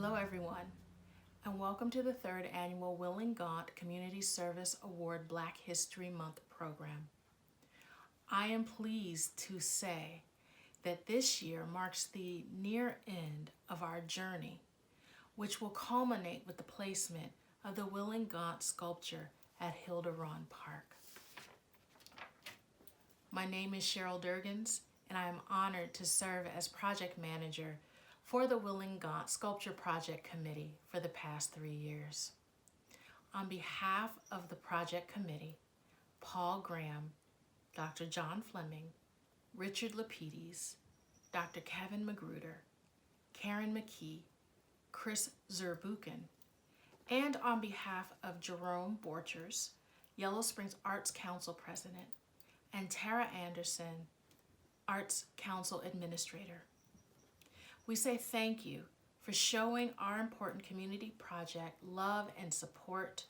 Hello everyone, and welcome to the third annual Gaunt Community Service Award Black History Month program. I am pleased to say that this year marks the near end of our journey, which will culminate with the placement of the Gaunt sculpture at Hilderon Park. My name is Cheryl Durgans, and I am honored to serve as project manager for the Gaunt Sculpture Project Committee for the past 3 years. On behalf of the project committee, Paul Graham, Dr. John Fleming, Richard Lapides, Dr. Kevin Magruder, Karen McKee, Chris Zerbuchen, and on behalf of Jerome Borchers, Yellow Springs Arts Council President, and Tara Anderson, Arts Council Administrator. We say thank you for showing our important community project love and support.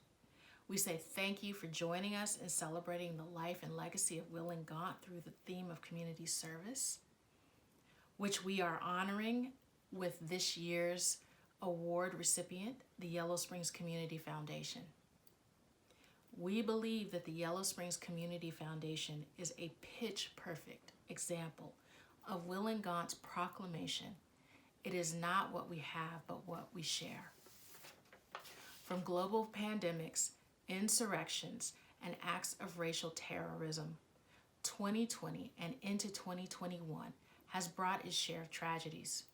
We say thank you for joining us in celebrating the life and legacy of Gaunt through the theme of community service, which we are honoring with this year's award recipient, the Yellow Springs Community Foundation. We believe that the Yellow Springs Community Foundation is a pitch-perfect example of Gaunt's proclamation, "It is not what we have, but what we share." From global pandemics, insurrections, and acts of racial terrorism, 2020 and into 2021 has brought its share of tragedies.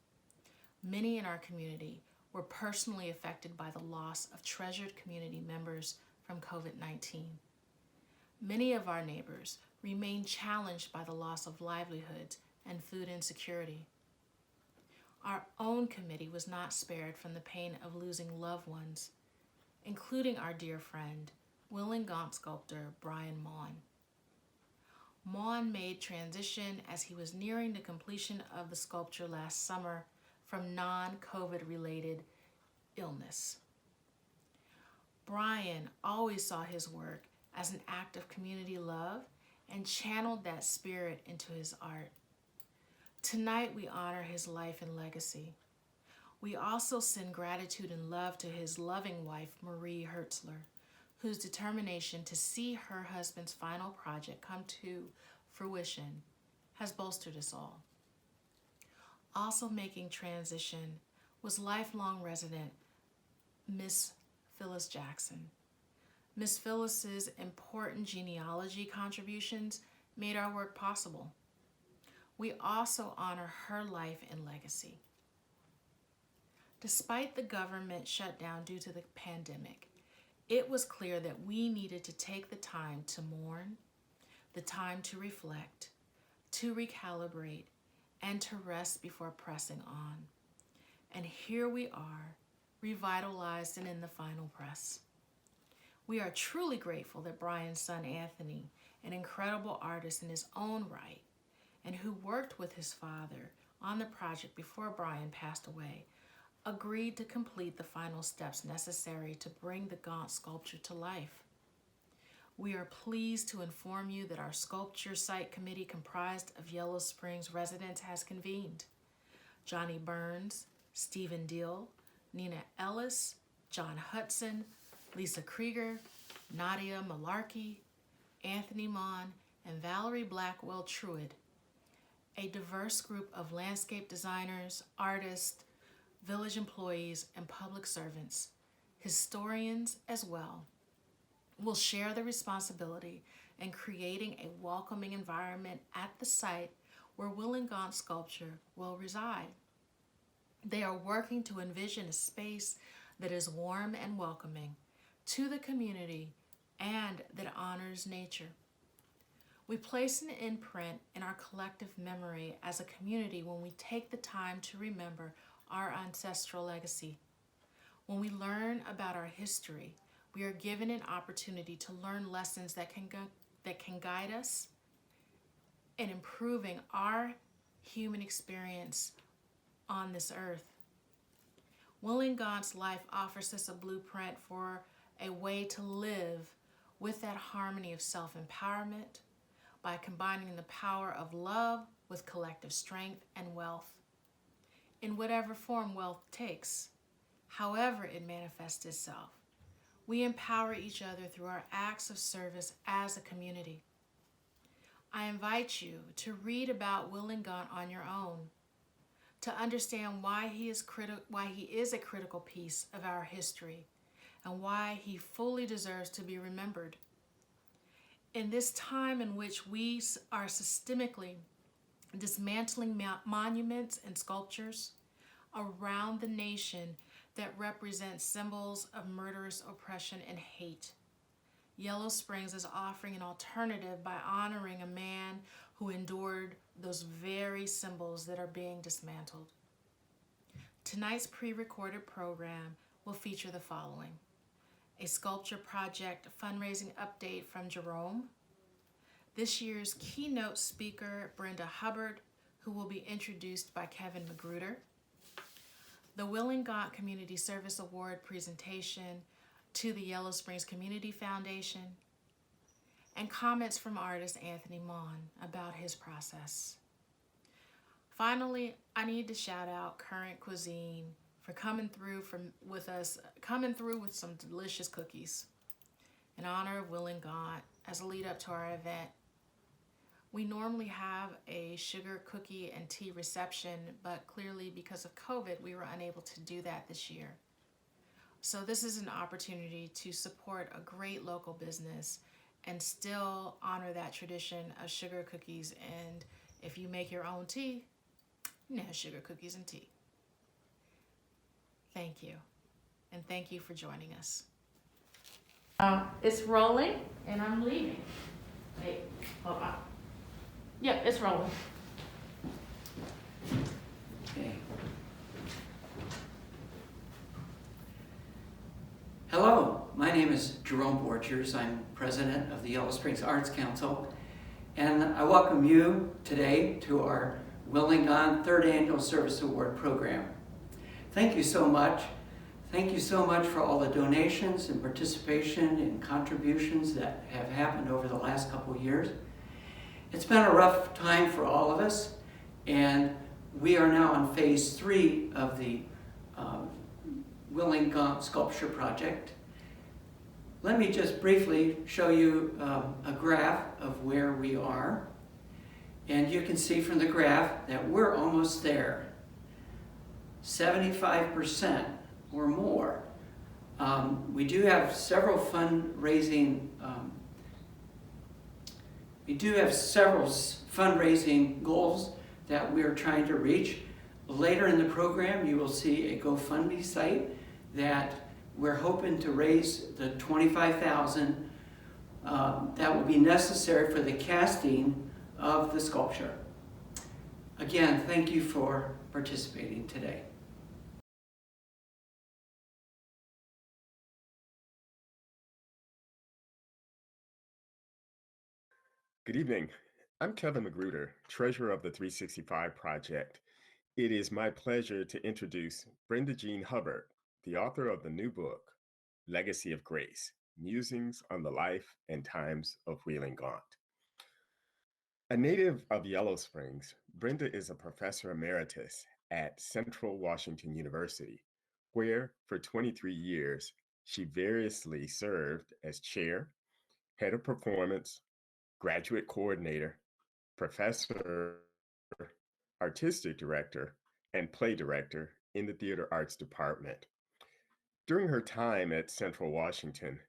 Many in our community were personally affected by the loss of treasured community members from COVID-19. Many of our neighbors remain challenged by the loss of livelihoods and food insecurity. Our own committee was not spared from the pain of losing loved ones, including our dear friend, Gaunt sculptor Brian Maughan. Maughan made transition as he was nearing the completion of the sculpture last summer from non-COVID related illness. Brian always saw his work as an act of community love and channeled that spirit into his art. Tonight we honor his life and legacy. We also send gratitude and love to his loving wife, Marie Hertzler, whose determination to see her husband's final project come to fruition has bolstered us all. Also making transition was lifelong resident Miss Phyllis Jackson. Miss Phyllis's important genealogy contributions made our work possible. We also honor her life and legacy. Despite the government shutdown due to the pandemic, it was clear that we needed to take the time to mourn, the time to reflect, to recalibrate, and to rest before pressing on. And here we are, revitalized and in the final press. We are truly grateful that Brian's son Anthony, an incredible artist in his own right, and who worked with his father on the project before Brian passed away, agreed to complete the final steps necessary to bring the Gaunt sculpture to life. We are pleased to inform you that our sculpture site committee comprised of Yellow Springs residents has convened. Johnny Burns, Stephen Deal, Nina Ellis, John Hudson, Lisa Krieger, Nadia Malarkey, Anthony Mon, and Valerie Blackwell Truitt, a diverse group of landscape designers, artists, village employees, and public servants, historians as well, will share the responsibility in creating a welcoming environment at the site where Gaunt sculpture will reside. They are working to envision a space that is warm and welcoming to the community and that honors nature. We place an imprint in our collective memory as a community when we take the time to remember our ancestral legacy. When we learn about our history, we are given an opportunity to learn lessons that can guide us in improving our human experience on this earth. Gaunt's life offers us a blueprint for a way to live with that harmony of self-empowerment by combining the power of love with collective strength and wealth, in whatever form wealth takes. however it manifests itself. We empower each other through our acts of service as a community. I invite you to read about Will Gaunt on your own, to understand why he is a critical piece of our history and why he fully deserves to be remembered. In this time in which we are systemically dismantling monuments and sculptures around the nation that represent symbols of murderous oppression and hate, Yellow Springs is offering an alternative by honoring a man who endured those very symbols that are being dismantled. Tonight's pre-recorded program will feature the following: a sculpture project fundraising update from Jerome, this year's keynote speaker, Brenda Hubbard, who will be introduced by Kevin Magruder, the Will Gaunt Community Service Award presentation to the Yellow Springs Community Foundation, and comments from artist Anthony Mon about his process. Finally, I need to shout out Current Cuisine for coming through with some delicious cookies in honor of Will Gaunt as a lead up to our event. We normally have a sugar cookie and tea reception, but clearly because of COVID, we were unable to do that this year. So this is an opportunity to support a great local business and still honor that tradition of sugar cookies. And if you make your own tea, you know, sugar cookies and tea. Thank you. And thank you for joining us. It's rolling and I'm leaving. Wait, hold on. Yep, it's rolling. Okay. Hello, my name is Jerome Borchers. I'm president of the Yellow Springs Arts Council, and I welcome you today to our Will Gaunt Third Annual Service Award program. Thank you so much. Thank you so much for all the donations and participation and contributions that have happened over the last couple of years. It's been a rough time for all of us, and we are now on phase 3 of the Will Gaunt sculpture project. Let me just briefly show you a graph of where we are. And you can see from the graph that we're almost there. 75% or more. We do have several fundraising goals that we're trying to reach. Later in the program, you will see a GoFundMe site that we're hoping to raise the $25,000 that will be necessary for the casting of the sculpture. Again, thank you for participating today. Good evening. I'm Kevin Magruder, treasurer of the 365 Project. It is my pleasure to introduce Brenda Jean Hubbard, the author of the new book, Legacy of Grace, Musings on the Life and Times of Will Gaunt. A native of Yellow Springs, Brenda is a professor emeritus at Central Washington University, where for 23 years, she variously served as chair, head of performance, graduate coordinator, professor, artistic director, and play director in the theater arts department. During her time at Central Washington,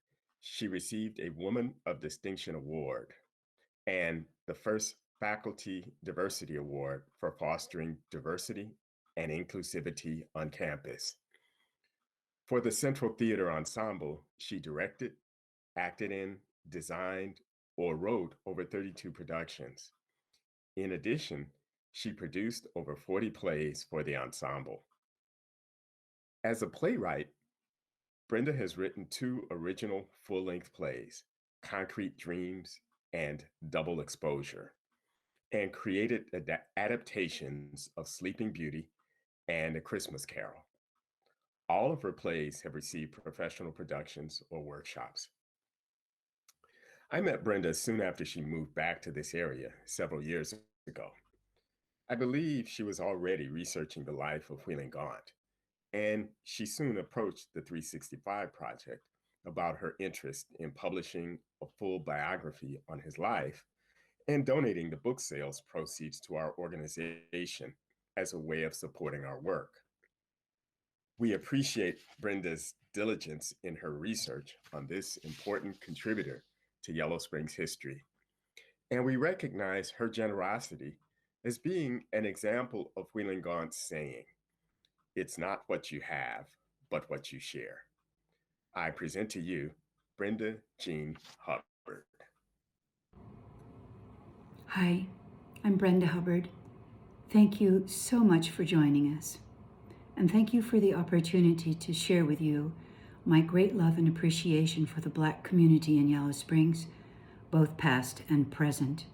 she received a Woman of Distinction Award and the first Faculty Diversity Award for fostering diversity and inclusivity on campus. For the Central Theater Ensemble, she directed, acted in, designed, or wrote over 32 productions. In addition, she produced over 40 plays for the ensemble. As a playwright, Brenda has written 2 original full-length plays, Concrete Dreams and Double Exposure, and created adaptations of Sleeping Beauty and A Christmas Carol. All of her plays have received professional productions or workshops. I met Brenda soon after she moved back to this area several years ago. I believe she was already researching the life of Will Gaunt and she soon approached the 365 Project about her interest in publishing a full biography on his life and donating the book sales proceeds to our organization as a way of supporting our work. We appreciate Brenda's diligence in her research on this important contributor to Yellow Springs history, and we recognize her generosity as being an example of Wheeling Gaunt's saying, "It's not what you have, but what you share." I present to you Brenda Jean Hubbard. Hi, I'm Brenda Hubbard. Thank you so much for joining us. And thank you for the opportunity to share with you my great love and appreciation for the Black community in Yellow Springs, both past and present.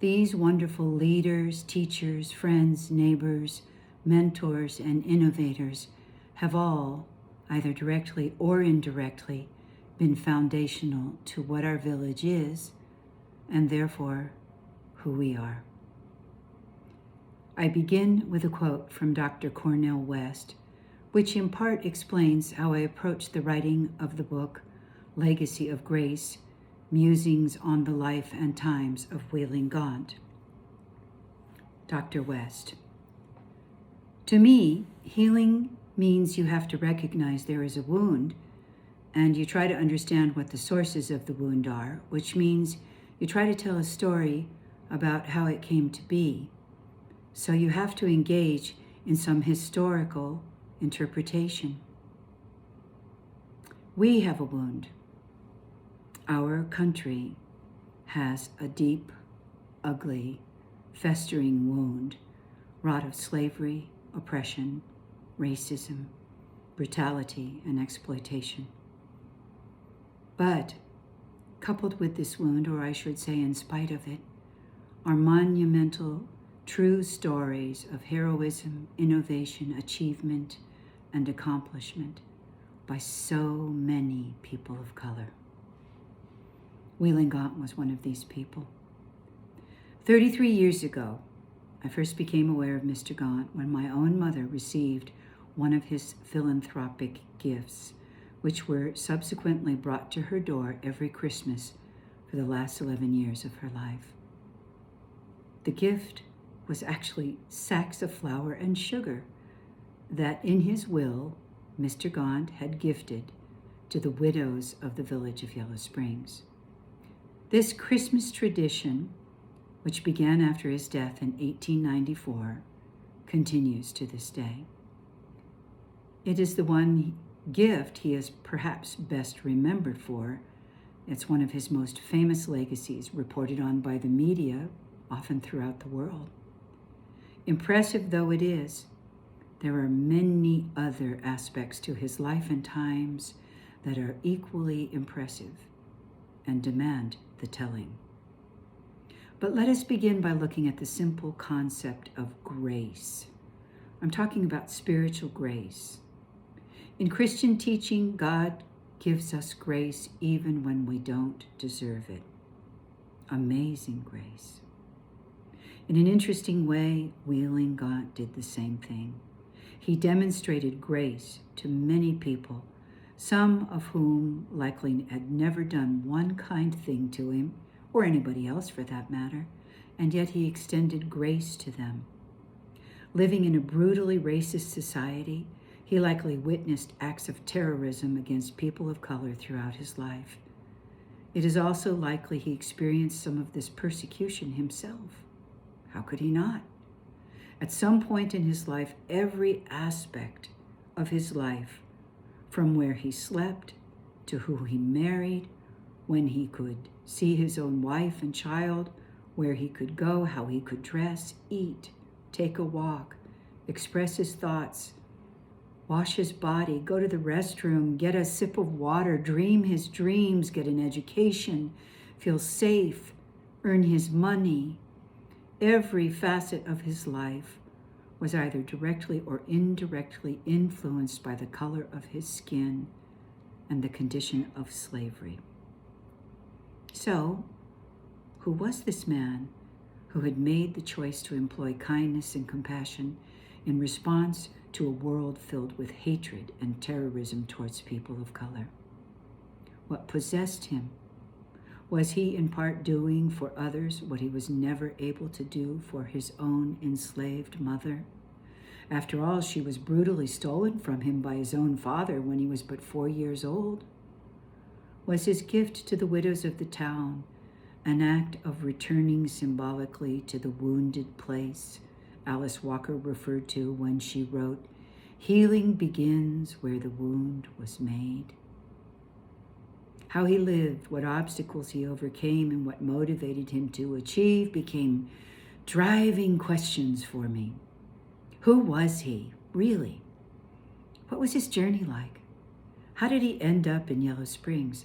These wonderful leaders, teachers, friends, neighbors, mentors, and innovators have all, either directly or indirectly, been foundational to what our village is, and therefore who we are. I begin with a quote from Dr. Cornel West, which in part explains how I approached the writing of the book, Legacy of Grace, Musings on the Life and Times of Wheeling Gaunt. Dr. West: to me, healing means you have to recognize there is a wound, and you try to understand what the sources of the wound are, which means you try to tell a story about how it came to be. So you have to engage in some historical interpretation. We have a wound. Our country has a deep, ugly, festering wound wrought of slavery, oppression, racism, brutality, and exploitation. But coupled with this wound, or I should say in spite of it, are monumental, true stories of heroism, innovation, achievement, and accomplishment by so many people of color. Wheeling Gaunt was one of these people. 33 years ago, I first became aware of Mr. Gaunt when my own mother received one of his philanthropic gifts, which were subsequently brought to her door every Christmas for the last 11 years of her life. The gift was actually sacks of flour and sugar that in his will, Mr. Gaunt had gifted to the widows of the village of Yellow Springs. This Christmas tradition, which began after his death in 1894, continues to this day. It is the one gift he is perhaps best remembered for. It's one of his most famous legacies, reported on by the media, often throughout the world. Impressive though it is, there are many other aspects to his life and times that are equally impressive and demand the telling. But let us begin by looking at the simple concept of grace. I'm talking about spiritual grace. In Christian teaching, God gives us grace even when we don't deserve it. Amazing grace. In an interesting way, Wheeling Gaunt did the same thing. He demonstrated grace to many people, some of whom likely had never done one kind thing to him, or anybody else for that matter, and yet he extended grace to them. Living in a brutally racist society, he likely witnessed acts of terrorism against people of color throughout his life. It is also likely he experienced some of this persecution himself. How could he not? At some point in his life, every aspect of his life, from where he slept to who he married, when he could see his own wife and child, where he could go, how he could dress, eat, take a walk, express his thoughts, wash his body, go to the restroom, get a sip of water, dream his dreams, get an education, feel safe, earn his money. Every facet of his life was either directly or indirectly influenced by the color of his skin and the condition of slavery. So, who was this man who had made the choice to employ kindness and compassion in response to a world filled with hatred and terrorism towards people of color. What possessed him? Was he in part doing for others what he was never able to do for his own enslaved mother? After all, she was brutally stolen from him by his own father when he was but 4 years old. Was his gift to the widows of the town an act of returning symbolically to the wounded place Alice Walker referred to when she wrote, "Healing begins where the wound was made"? How he lived, what obstacles he overcame, and what motivated him to achieve became driving questions for me. Who was he, really? What was his journey like? How did he end up in Yellow Springs?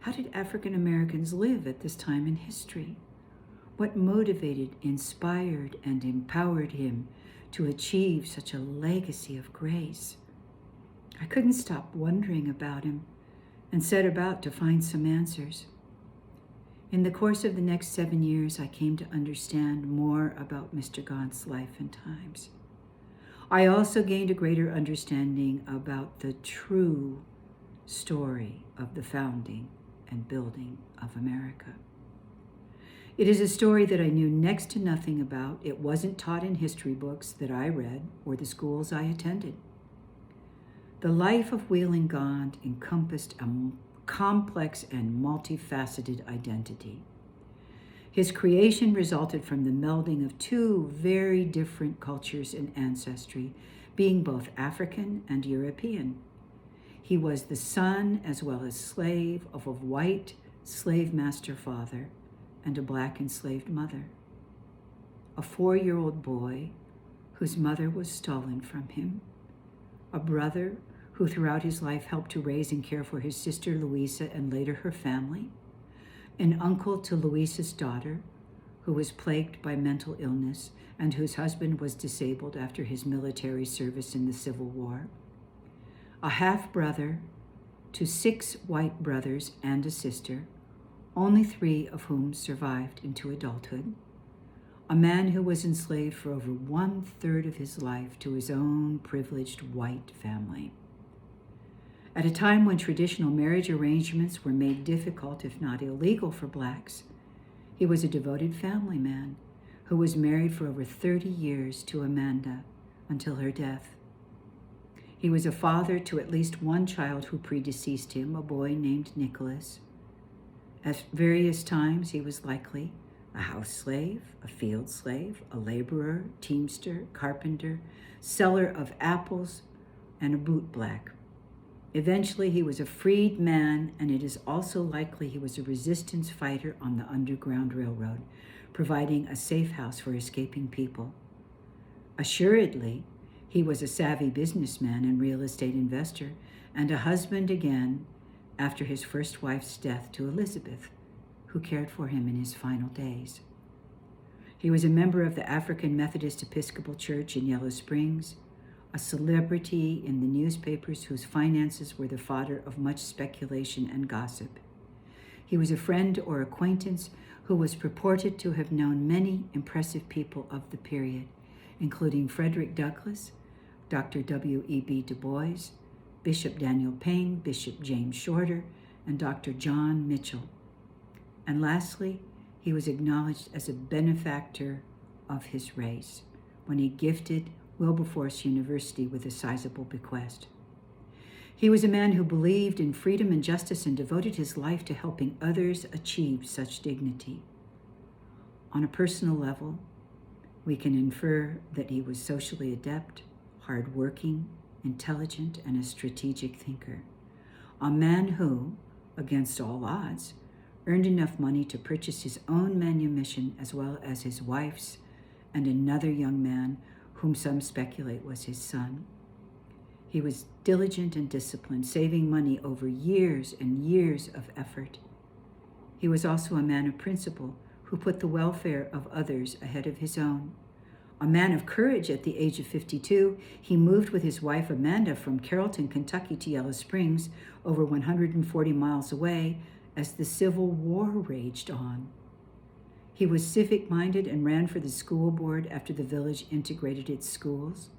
How did African Americans live at this time in history? What motivated, inspired, and empowered him to achieve such a legacy of grace? I couldn't stop wondering about him and set about to find some answers. In the course of the next 7 years, I came to understand more about Mr. Gaunt's life and times. I also gained a greater understanding about the true story of the founding and building of America. It is a story that I knew next to nothing about. It wasn't taught in history books that I read or the schools I attended. The life of Wheeling Gaunt encompassed a complex and multifaceted identity. His creation resulted from the melding of two very different cultures and ancestry, being both African and European. He was the son as well as slave of a white slave master father and a black enslaved mother. A 4-year-old boy whose mother was stolen from him. A brother who throughout his life helped to raise and care for his sister Louisa and later her family. An uncle to Louisa's daughter who was plagued by mental illness and whose husband was disabled after his military service in the Civil War. A half-brother to 6 white brothers and a sister, only 3 of whom survived into adulthood. A man who was enslaved for over 1/3 of his life to his own privileged white family. At a time when traditional marriage arrangements were made difficult, if not illegal, for blacks, he was a devoted family man who was married for over 30 years to Amanda until her death. He was a father to at least one child who predeceased him, a boy named Nicholas. At various times, he was likely a house slave, a field slave, a laborer, teamster, carpenter, seller of apples, and a bootblack. Eventually, he was a freed man, and it is also likely he was a resistance fighter on the Underground Railroad, providing a safe house for escaping people. Assuredly, he was a savvy businessman and real estate investor, and a husband again after his first wife's death to Elizabeth, who cared for him in his final days. He was a member of the African Methodist Episcopal Church in Yellow Springs, a celebrity in the newspapers whose finances were the fodder of much speculation and gossip. He was a friend or acquaintance who was purported to have known many impressive people of the period, including Frederick Douglass, Dr. W.E.B. Du Bois, Bishop Daniel Payne, Bishop James Shorter, and Dr. John Mitchell. And lastly, he was acknowledged as a benefactor of his race when he gifted Wilberforce University with a sizable bequest. He was a man who believed in freedom and justice and devoted his life to helping others achieve such dignity. On a personal level, we can infer that he was socially adept, hardworking, intelligent, and a strategic thinker. A man who, against all odds, earned enough money to purchase his own manumission as well as his wife's and another young man whom some speculate was his son. He was diligent and disciplined, saving money over years and years of effort. He was also a man of principle who put the welfare of others ahead of his own. A man of courage at the age of 52, he moved with his wife Amanda from Carrollton, Kentucky to Yellow Springs, over 140 miles away, as the Civil War raged on. He was civic-minded and ran for the school board after the village integrated its schools.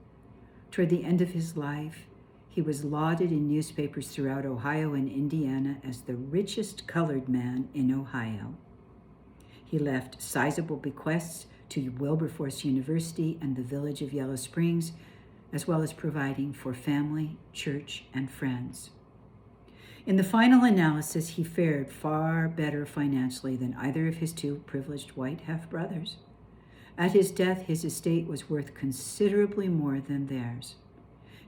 Toward the end of his life, he was lauded in newspapers throughout Ohio and Indiana as the richest colored man in Ohio. He left sizable bequests to Wilberforce University and the village of Yellow Springs, as well as providing for family, church, and friends. In the final analysis, he fared far better financially than either of his two privileged white half-brothers. At his death, his estate was worth considerably more than theirs.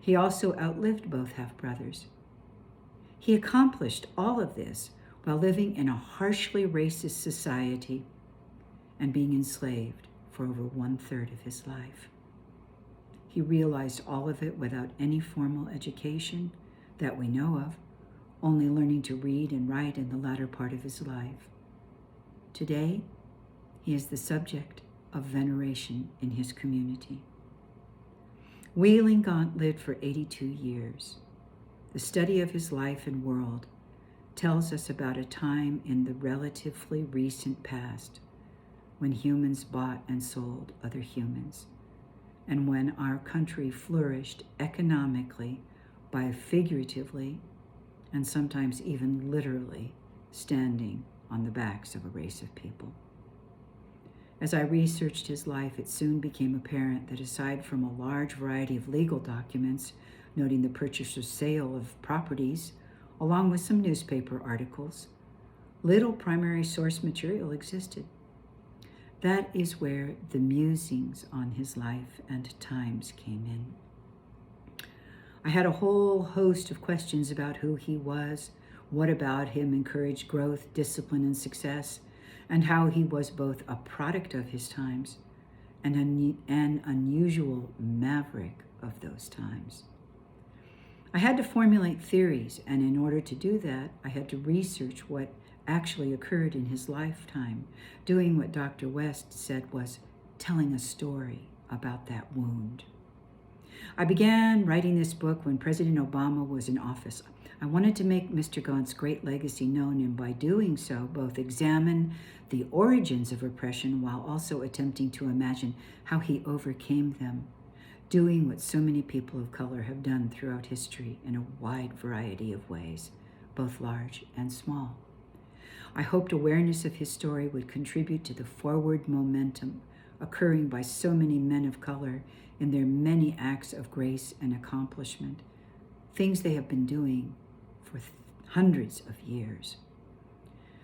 He also outlived both half-brothers. He accomplished all of this while living in a harshly racist society and being enslaved for over 1/3 of his life. He realized all of it without any formal education that we know of, only learning to read and write in the latter part of his life. Today, he is the subject of veneration in his community. Wheeling Gaunt lived for 82 years. The study of his life and world tells us about a time in the relatively recent past when humans bought and sold other humans, and when our country flourished economically by figuratively and sometimes even literally standing on the backs of a race of people. As I researched his life, it soon became apparent that aside from a large variety of legal documents noting the purchase or sale of properties, along with some newspaper articles, little primary source material existed. That is where the musings on his life and times came in. I had a whole host of questions about who he was, what about him encouraged growth, discipline, and success, and how he was both a product of his times and an unusual maverick of those times. I had to formulate theories, and in order to do that, I had to research what actually occurred in his lifetime, doing what Dr. West said was telling a story about that wound. I began writing this book when President Obama was in office. I wanted to make Mr. Gaunt's great legacy known, and by doing so, both examine the origins of oppression while also attempting to imagine how he overcame them, doing what so many people of color have done throughout history in a wide variety of ways, both large and small. I hoped awareness of his story would contribute to the forward momentum occurring by so many men of color in their many acts of grace and accomplishment, things they have been doing for hundreds of years.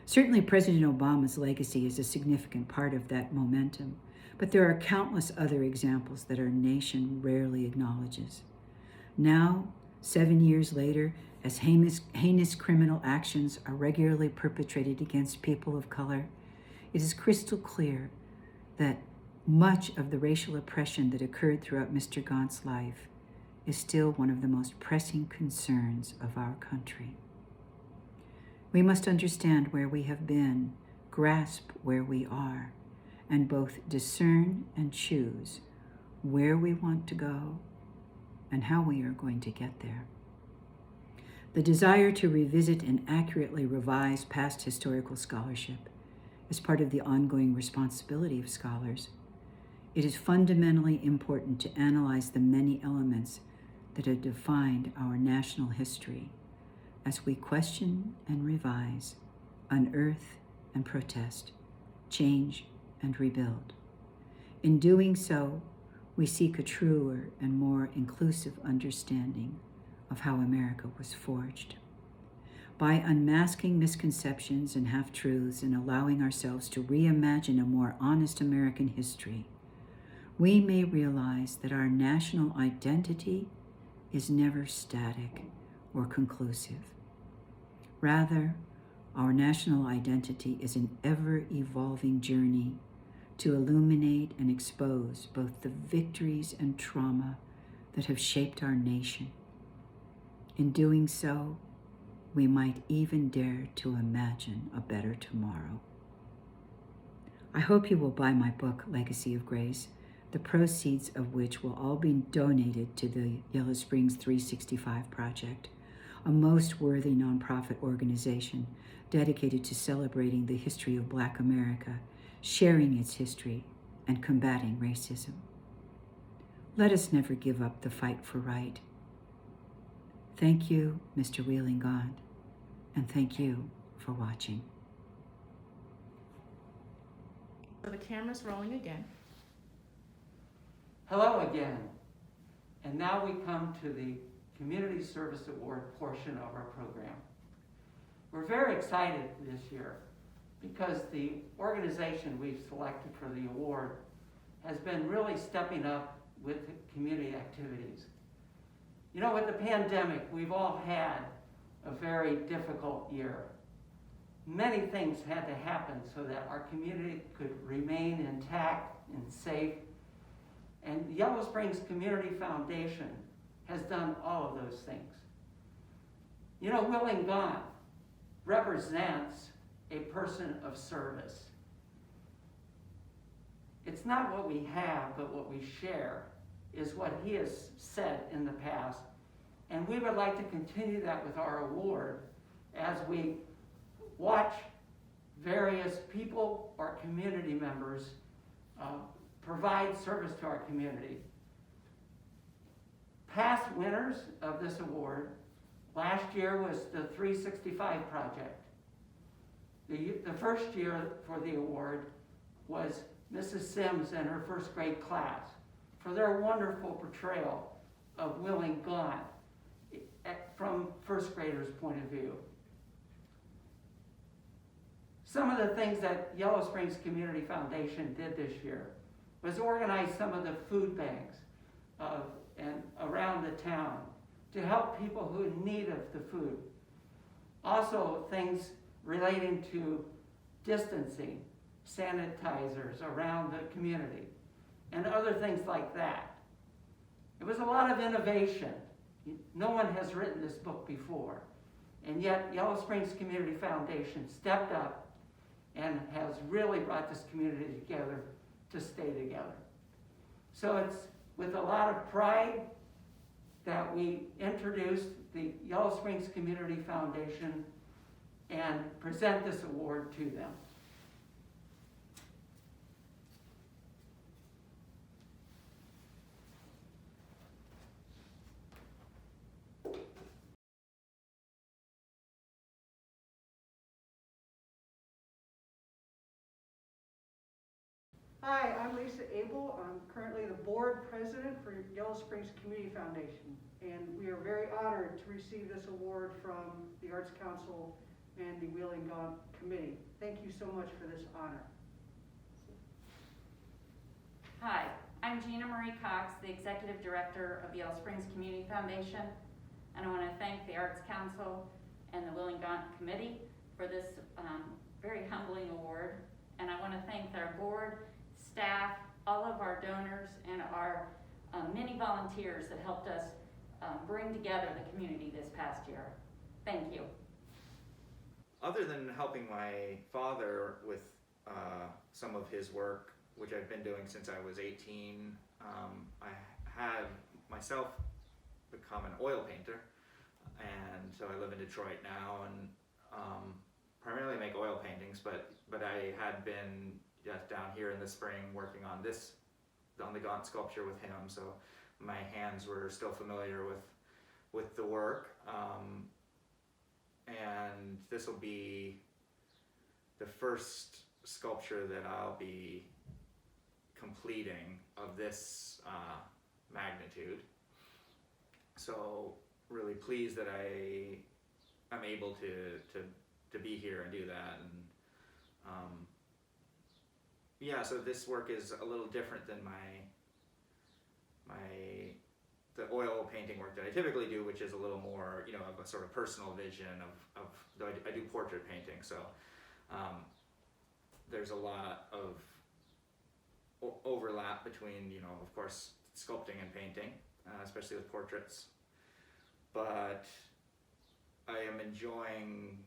Certainly, President Obama's legacy is a significant part of that momentum, but there are countless other examples that our nation rarely acknowledges. Now, 7 years later, as heinous criminal actions are regularly perpetrated against people of color, it is crystal clear that much of the racial oppression that occurred throughout Mr. Gaunt's life is still one of the most pressing concerns of our country. We must understand where we have been, grasp where we are, and both discern and choose where we want to go and how we are going to get there. The desire to revisit and accurately revise past historical scholarship is part of the ongoing responsibility of scholars. It is fundamentally important to analyze the many elements that have defined our national history as we question and revise, unearth and protest, change and rebuild. In doing so, we seek a truer and more inclusive understanding of how America was forged. By unmasking misconceptions and half-truths and allowing ourselves to reimagine a more honest American history, we may realize that our national identity is never static or conclusive. Rather, our national identity is an ever-evolving journey to illuminate and expose both the victories and trauma that have shaped our nation. In doing so, we might even dare to imagine a better tomorrow. I hope you will buy my book, Legacy of Grace, the proceeds of which will all be donated to the Yellow Springs 365 Project, a most worthy nonprofit organization dedicated to celebrating the history of Black America, sharing its history, and combating racism. Let us never give up the fight for right. Thank you, Mr. Wheeling Gaunt, and thank you for watching. So the camera's rolling again. Hello again. And now we come to the Community Service Award portion of our program. We're very excited this year because the organization we've selected for the award has been really stepping up with community activities. You know, with the pandemic, we've all had a very difficult year. Many things had to happen so that our community could remain intact and safe. And the Yellow Springs Community Foundation has done all of those things. You know, Wheeling Gaunt represents a person of service. It's not what we have, but what we share is what he has said in the past. And we would like to continue that with our award as we watch various people or community members provide service to our community. Past winners of this award, last year was the 365 Project. The first year for the award was Mrs. Sims and her first grade class for their wonderful portrayal of Wheeling Gaunt from first graders' point of view. Some of the things that Yellow Springs Community Foundation did this year was organize some of the food banks and around the town to help people who in need of the food. Also things relating to distancing, sanitizers around the community, and other things like that. It was a lot of innovation. No one has written this book before, and yet Yellow Springs Community Foundation stepped up and has really brought this community together to stay together. So it's with a lot of pride that we introduced the Yellow Springs Community Foundation and present this award to them. Hi, I'm Lisa Abel. I'm currently the board president for Yellow Springs Community Foundation, and we are very honored to receive this award from the Arts Council and the Wheeling Gaunt Committee. Thank you so much for this honor. Hi, I'm Gina Marie Cox, the Executive Director of the Yellow Springs Community Foundation, and I want to thank the Arts Council and the Wheeling Gaunt Committee for this very humbling award. And I want to thank our board, staff, all of our donors, and our many volunteers that helped us bring together the community this past year. Thank you. Other than helping my father with some of his work, which I've been doing since I was 18, I have myself become an oil painter, and so I live in Detroit now and primarily make oil paintings, but I had been just down here in the spring working on the Gaunt sculpture with him, so my hands were still familiar with the work. And this will be the first sculpture that I'll be completing of this magnitude. So really pleased that I'm able to be here and do that. And yeah, so this work is a little different than the oil painting work that I typically do, which is a little more, of a sort of personal vision of though I do portrait painting, so there's a lot of overlap between, of course, sculpting and painting, especially with portraits. But I am enjoying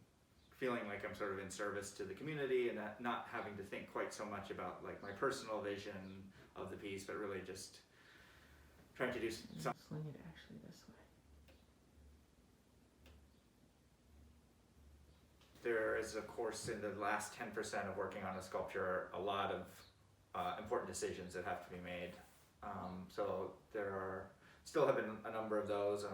feeling like I'm sort of in service to the community and not having to think quite so much about like my personal vision of the piece, but really just trying to do something. Sling it actually this way. There is, of course, in the last 10% of working on a sculpture, a lot of important decisions that have to be made. So there still have been a number of those,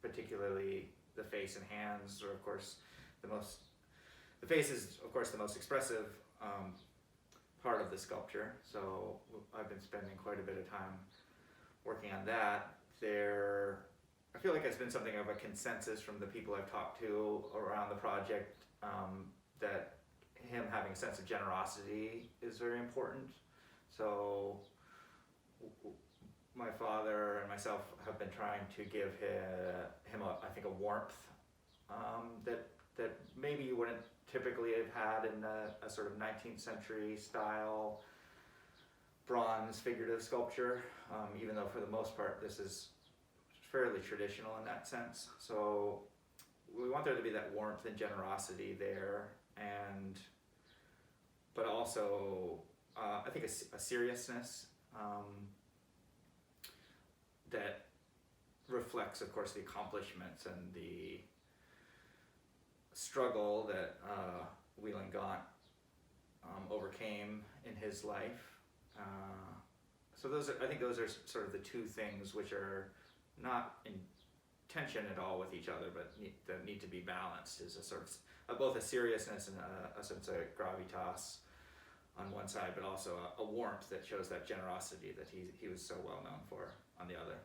particularly the face and hands, or of course the face is of course the most expressive part of the sculpture. So I've been spending quite a bit of time working on that. I feel like it's been something of a consensus from the people I've talked to around the project, that him having a sense of generosity is very important. So my father and myself have been trying to give him a warmth that maybe you wouldn't typically have had in a sort of 19th century style bronze figurative sculpture, even though for the most part this is fairly traditional in that sense. So we want there to be that warmth and generosity there, but also I think a seriousness that reflects, of course, the accomplishments and the struggle that Gaunt overcame in his life. So I think those are sort of the two things which are not in tension at all with each other, but that need to be balanced, is a sort of both a seriousness and a sense of gravitas on one side, but also a warmth that shows that generosity that he was so well known for on the other.